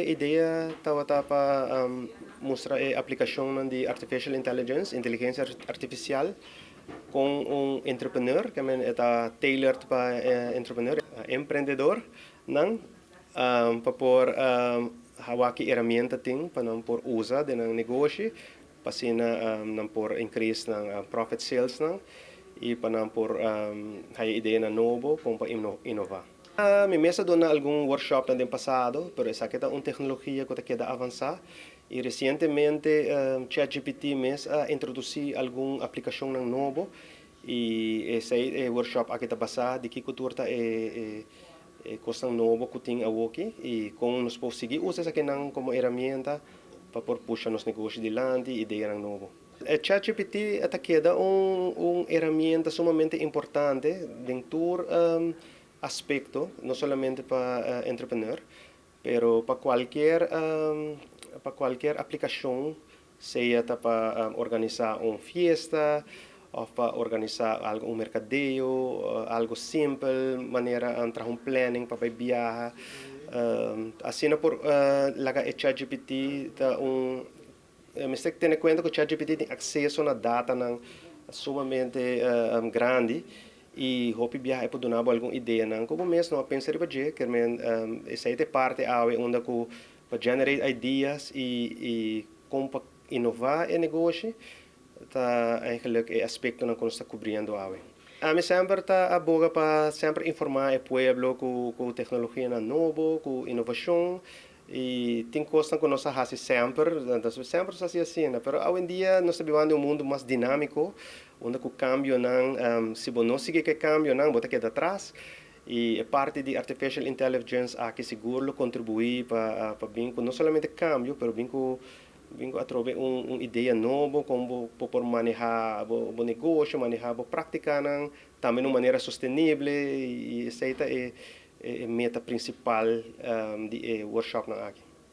A ideia estava para mostrar a aplicação de artificial intelligence, inteligência artificial, com entrepreneur, que é tailored para entrepreneur, empreendedor, não, para pôr hawaki ferramenta tem para não pôr usa de negócio, para assim não pôr increase ng profit sales não, e para não pôr a ideia na novo, para inovar. Me mesa dona algum workshop no passado, pero essa aqui é uma tecnologia que queda avançar e recentemente ChatGPT introduziu alguma aplicação novo e esse workshop aqui está passado de que cultura é coisa nova que tem aqui e como nós podemos seguir usa essa aqui como ferramenta para puxar nos negócios adiante e ideia novo. ChatGPT queda uma ferramenta sumamente importante dentro aspecto, no solamente para entrepreneur, pero para qualquer aplicação, seja para organizar uma fiesta, ou para organizar um mercadeio, algo simples, maneira entrar um planning para viajar. Assim, por laga ChatGPT, mas tem em conta que o ChatGPT tem acesso a data sumamente grande e hope biar para donar alguma ideia não como mesmo não pensar para dizer que essa é parte onde que para generate ideias e como para inovar o negócio tá eigenlijk é aspecto não que está cobrindo a mim sempre está a boga para sempre informar o povo com tecnologia nova com inovação e tem coisas que nós fazemos sempre assim, mas hoje em dia nós estamos vivendo um mundo mais dinâmico, onde o cambio não, se você não seguir o cambio não, você queda atrás e a parte de artificial intelligence aqui seguro contribui para bem não somente cambio, mas bem a trovar uma ideia nova como por manejar o negócio, manejar a prática também de uma maneira sustentável e essa é a meta principal do workshop aqui.